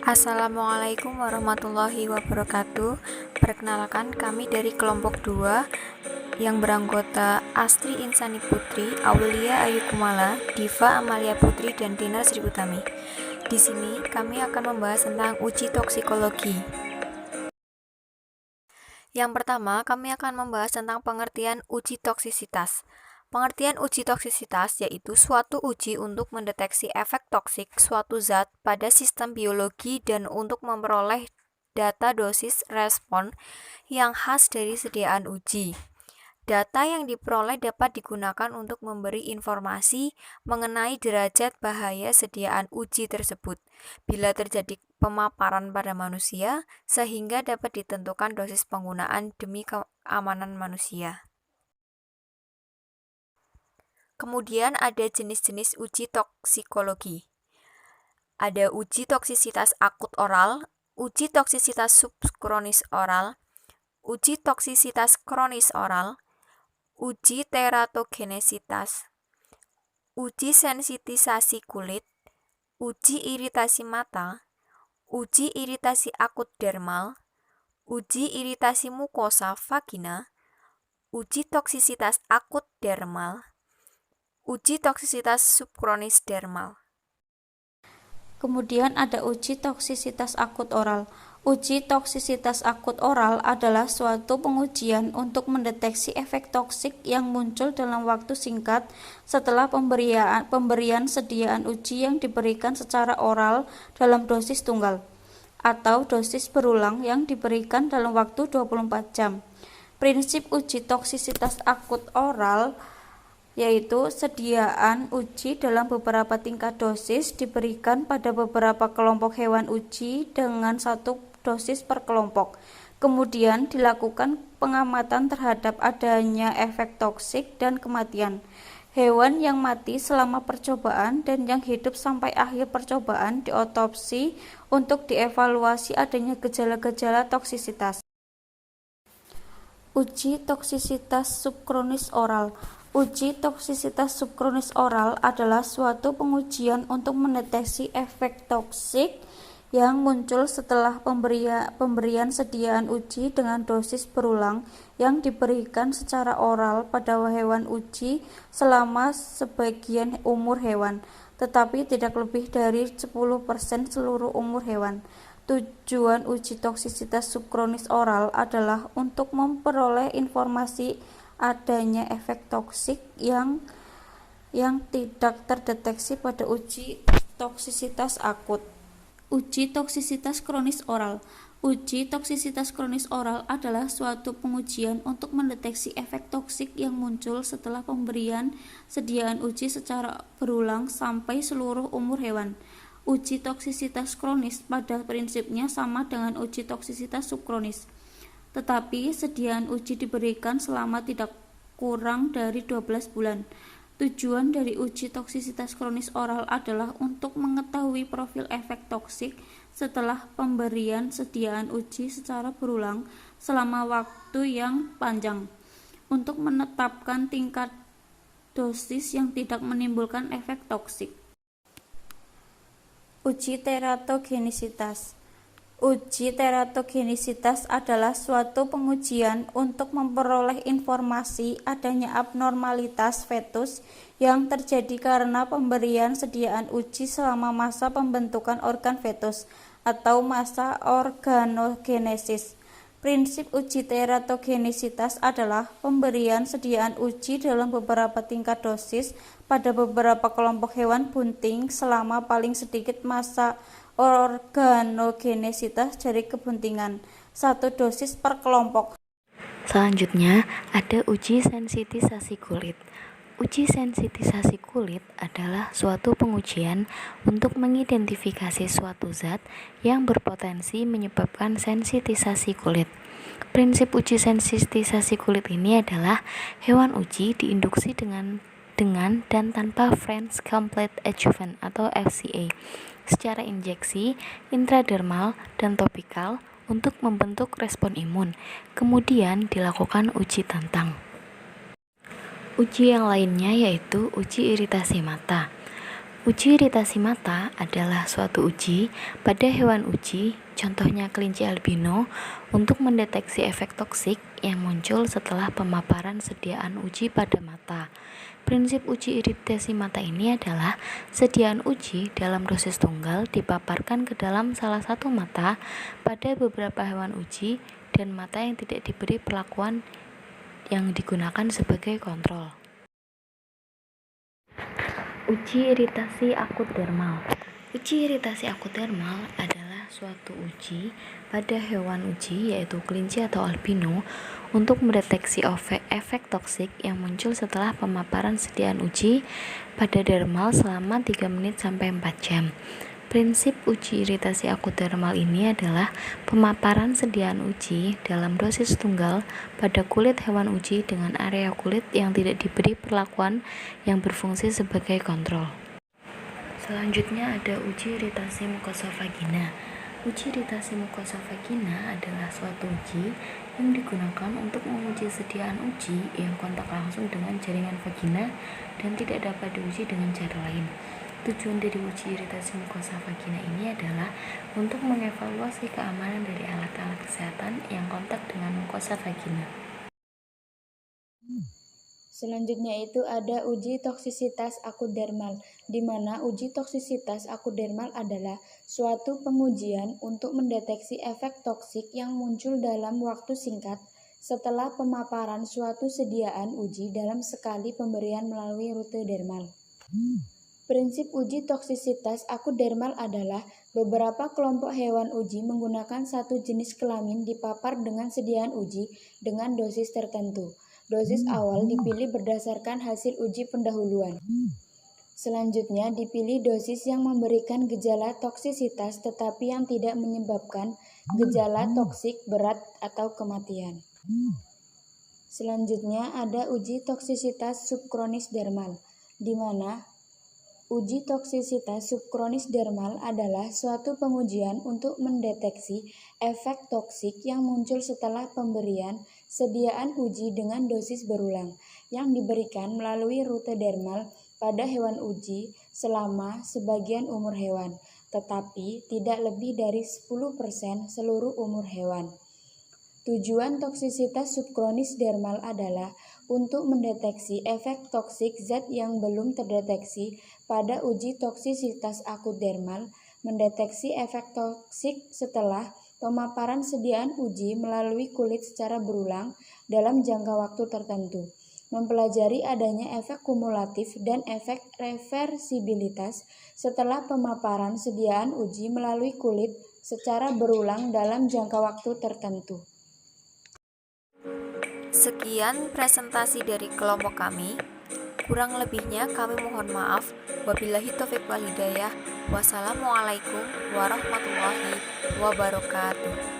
Assalamualaikum warahmatullahi wabarakatuh. Perkenalkan, kami dari kelompok 2 yang beranggota Astri Insani Putri, Aulia Ayu Kumala, Diva Amalia Putri, dan Tina Sri Utami. Di sini kami akan membahas tentang uji toksikologi. Yang pertama, kami akan membahas tentang pengertian uji toksisitas. Pengertian uji toksisitas yaitu suatu uji untuk mendeteksi efek toksik suatu zat pada sistem biologi dan untuk memperoleh data dosis respon yang khas dari sediaan uji. Data yang diperoleh dapat digunakan untuk memberi informasi mengenai derajat bahaya sediaan uji tersebut bila terjadi pemaparan pada manusia, sehingga dapat ditentukan dosis penggunaan demi keamanan manusia. Kemudian ada jenis-jenis uji toksikologi. Ada uji toksisitas akut oral, uji toksisitas subkronis oral, uji toksisitas kronis oral, uji teratogenesitas, uji sensitisasi kulit, uji iritasi mata, uji iritasi akut dermal, uji iritasi mukosa vagina, uji toksisitas akut dermal, uji toksisitas subkronis dermal. Kemudian ada uji toksisitas akut oral. Uji toksisitas akut oral adalah suatu pengujian untuk mendeteksi efek toksik yang muncul dalam waktu singkat setelah pemberian sediaan uji yang diberikan secara oral dalam dosis tunggal atau dosis berulang yang diberikan dalam waktu 24 jam. Prinsip uji toksisitas akut oral yaitu sediaan uji dalam beberapa tingkat dosis diberikan pada beberapa kelompok hewan uji dengan satu dosis per kelompok. Kemudian dilakukan pengamatan terhadap adanya efek toksik dan kematian. Hewan yang mati selama percobaan dan yang hidup sampai akhir percobaan diotopsi untuk dievaluasi adanya gejala-gejala toksisitas. Uji toksisitas subkronis oral. Uji toksisitas subkronis oral adalah suatu pengujian untuk mendeteksi efek toksik yang muncul setelah pemberian sediaan uji dengan dosis berulang yang diberikan secara oral pada hewan uji selama sebagian umur hewan, tetapi tidak lebih dari 10% seluruh umur hewan. Tujuan uji toksisitas subkronis oral adalah untuk memperoleh informasi adanya efek toksik yang tidak terdeteksi pada uji toksisitas akut. Uji toksisitas kronis oral. Uji toksisitas kronis oral adalah suatu pengujian untuk mendeteksi efek toksik yang muncul setelah pemberian sediaan uji secara berulang sampai seluruh umur hewan. Uji toksisitas kronis pada prinsipnya sama dengan uji toksisitas subkronis, tetapi sediaan uji diberikan selama tidak kurang dari 12 bulan. Tujuan dari uji toksisitas kronis oral adalah untuk mengetahui profil efek toksik setelah pemberian sediaan uji secara berulang selama waktu yang panjang, untuk menetapkan tingkat dosis yang tidak menimbulkan efek toksik. Uji teratogenesitas. Uji teratogenesitas adalah suatu pengujian untuk memperoleh informasi adanya abnormalitas fetus yang terjadi karena pemberian sediaan uji selama masa pembentukan organ fetus atau masa organogenesis. Prinsip uji teratogenesitas adalah pemberian sediaan uji dalam beberapa tingkat dosis pada beberapa kelompok hewan bunting selama paling sedikit masa organogenesitas dari kebuntingan, satu dosis per kelompok. Selanjutnya, ada uji sensitisasi kulit. Uji sensitisasi kulit adalah suatu pengujian untuk mengidentifikasi suatu zat yang berpotensi menyebabkan sensitisasi kulit. Prinsip uji sensitisasi kulit ini adalah hewan uji diinduksi dengan dan tanpa French Complete Adjuvant atau FCA secara injeksi, intradermal, dan topikal untuk membentuk respon imun. Kemudian dilakukan uji tantang. Uji yang lainnya yaitu uji iritasi mata. Uji iritasi mata adalah suatu uji pada hewan uji, contohnya kelinci albino, untuk mendeteksi efek toksik yang muncul setelah pemaparan sediaan uji pada mata. Prinsip uji iritasi mata ini adalah sediaan uji dalam dosis tunggal dipaparkan ke dalam salah satu mata pada beberapa hewan uji dan mata yang tidak diberi perlakuan yang digunakan sebagai kontrol. Uji iritasi akut dermal. Uji iritasi akut dermal adalah suatu uji pada hewan uji yaitu kelinci atau albino untuk mendeteksi efek toksik yang muncul setelah pemaparan sediaan uji pada dermal selama 3 menit sampai 4 jam. Prinsip uji iritasi akut dermal ini adalah pemaparan sediaan uji dalam dosis tunggal pada kulit hewan uji dengan area kulit yang tidak diberi perlakuan yang berfungsi sebagai kontrol. Selanjutnya ada uji iritasi mukosa vagina. Uji iritasi mukosa vagina adalah suatu uji yang digunakan untuk menguji sediaan uji yang kontak langsung dengan jaringan vagina dan tidak dapat diuji dengan cara lain. Tujuan dari uji iritasi mukosa vagina ini adalah untuk mengevaluasi keamanan dari alat-alat kesehatan yang kontak dengan mukosa vagina. Selanjutnya itu ada uji toksisitas akut dermal, di mana uji toksisitas akut dermal adalah suatu pengujian untuk mendeteksi efek toksik yang muncul dalam waktu singkat setelah pemaparan suatu sediaan uji dalam sekali pemberian melalui rute dermal. Prinsip uji toksisitas akut dermal adalah beberapa kelompok hewan uji menggunakan satu jenis kelamin dipapar dengan sediaan uji dengan dosis tertentu. Dosis awal dipilih berdasarkan hasil uji pendahuluan. Selanjutnya dipilih dosis yang memberikan gejala toksisitas tetapi yang tidak menyebabkan gejala toksik berat atau kematian. Selanjutnya ada uji toksisitas subkronis dermal, di mana uji toksisitas subkronis dermal adalah suatu pengujian untuk mendeteksi efek toksik yang muncul setelah pemberian sediaan uji dengan dosis berulang yang diberikan melalui rute dermal pada hewan uji selama sebagian umur hewan, tetapi tidak lebih dari 10% seluruh umur hewan. Tujuan toksisitas subkronis dermal adalah untuk mendeteksi efek toksik zat yang belum terdeteksi pada uji toksisitas akut dermal, mendeteksi efek toksik setelah pemaparan sediaan uji melalui kulit secara berulang dalam jangka waktu tertentu, mempelajari adanya efek kumulatif dan efek reversibilitas setelah pemaparan sediaan uji melalui kulit secara berulang dalam jangka waktu tertentu. Sekian presentasi dari kelompok kami. Kurang lebihnya kami mohon maaf. Wabillahi taufiq wal hidayah. Wassalamualaikum warahmatullahi wabarakatuh.